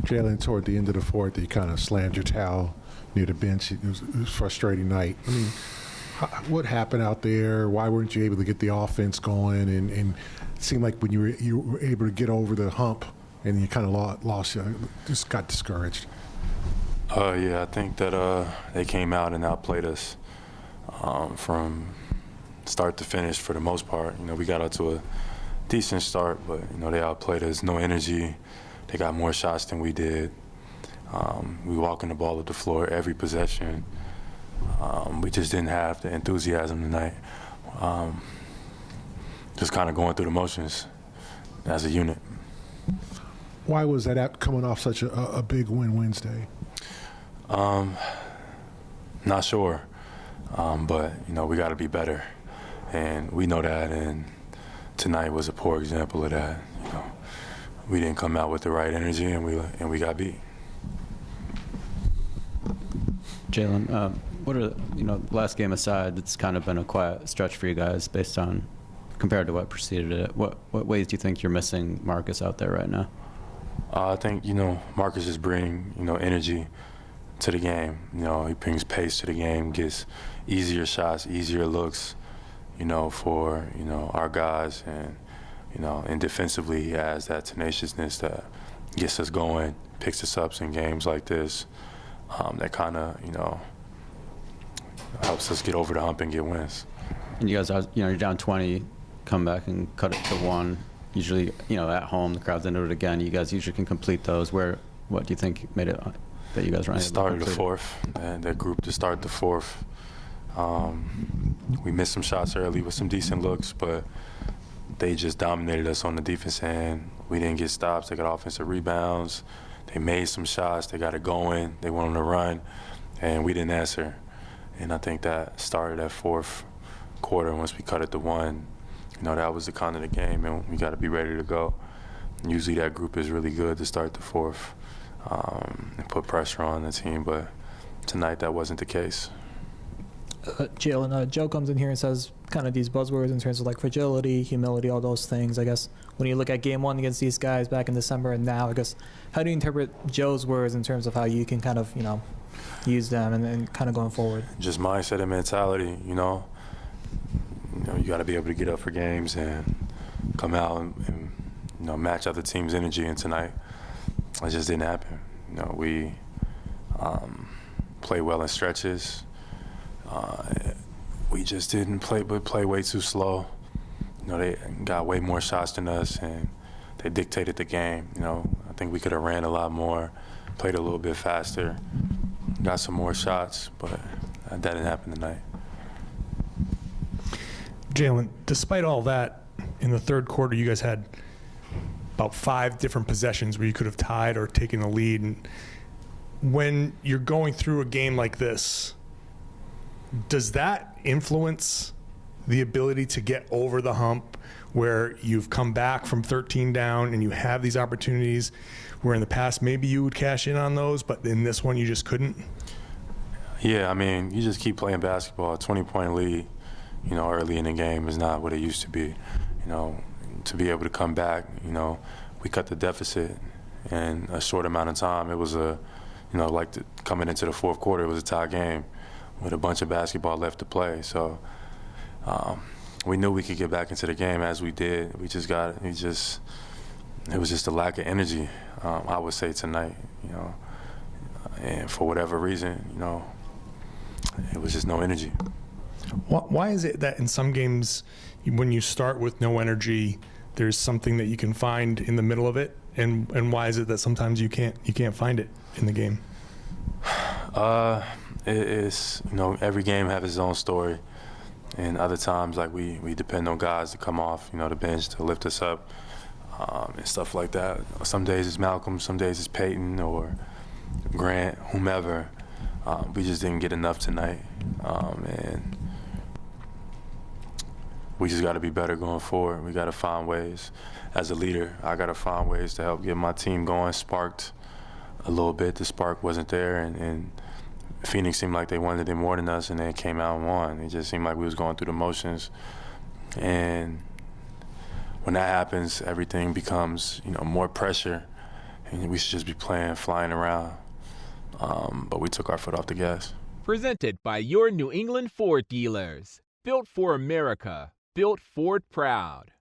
Jaylen, toward the end of the fourth, you kind of slammed your towel near the bench. It was a frustrating night. I mean, what happened out there? Why weren't you able to get the offense going? And it seemed like when you were able to get over the hump and you kind of lost, just got discouraged. Yeah, I think that they came out and outplayed us from start to finish for the most part. We got out to a decent start, but they outplayed us. No energy. They got more shots than we did. We walking the ball up the floor every possession. We just didn't have the enthusiasm tonight. Just kind of going through the motions as a unit. Why was that coming off such a big win Wednesday? Not sure, but we got to be better, and we know that. And tonight was a poor example of that. We didn't come out with the right energy, and we got beat. Jaylen, what are last game aside, it's kind of been a quiet stretch for you guys based on compared to what preceded it. What ways do you think you're missing Marcus out there right now? I think Marcus just bring energy to the game. He brings pace to the game, gets easier shots, easier looks, for our guys, and defensively he has that tenaciousness that gets us going, picks us up in games like this. That kind of helps us get over the hump and get wins. And you guys are you're down 20, come back and cut it to 1. Usually at home the crowd's into it again. You guys usually can complete those. What do you think made it that you guys were able to started the fourth, and that group to start the fourth. We missed some shots early with some decent looks, but they just dominated us on the defense end. We didn't get stops. They got offensive rebounds. They made some shots. They got it going. They went on a run, and we didn't answer. And I think that started that fourth quarter. Once we cut it to 1, that was the kind of the game, and we got to be ready to go. And usually that group is really good to start the fourth and put pressure on the team, but tonight that wasn't the case. Jaylen, Joe comes in here and says kind of these buzzwords in terms of like fragility, humility, all those things. I guess when you look at game 1 against these guys back in December and now, I guess, how do you interpret Joe's words in terms of how you can kind of, use them and kind of going forward? Just mindset and mentality, you got to be able to get up for games and come out and match other teams' energy. And tonight, it just didn't happen. We play well in stretches. We just didn't play way too slow. They got way more shots than us, and they dictated the game. I think we could have ran a lot more, played a little bit faster, got some more shots, but that didn't happen tonight. Jaylen, despite all that, in the third quarter, you guys had about 5 different possessions where you could have tied or taken the lead. And when you're going through a game like this, does that influence the ability to get over the hump where you've come back from 13 down and you have these opportunities where in the past maybe you would cash in on those, but in this one you just couldn't? Yeah, you just keep playing basketball. A 20-point lead, early in the game is not what it used to be. To be able to come back, we cut the deficit in a short amount of time. It was coming into the fourth quarter, it was a tie game with a bunch of basketball left to play. So we knew we could get back into the game as we did. It was just a lack of energy, I would say, tonight, and for whatever reason, it was just no energy. Why is it that in some games, when you start with no energy, there's something that you can find in the middle of it, and why is it that sometimes you can't find it in the game? It's every game has its own story, and other times we depend on guys to come off the bench to lift us up and stuff like that. Some days it's Malcolm, some days it's Peyton or Grant, whomever. We just didn't get enough tonight, and we just got to be better going forward. We got to find ways. As a leader, I got to find ways to help get my team going, sparked a little bit. The spark wasn't there, and Phoenix seemed like they wanted it more than us, and they came out and won. It just seemed like we was going through the motions. And when that happens, everything becomes, more pressure, and we should just be playing, flying around. But we took our foot off the gas. Presented by your New England Ford dealers. Built for America. Built Ford proud.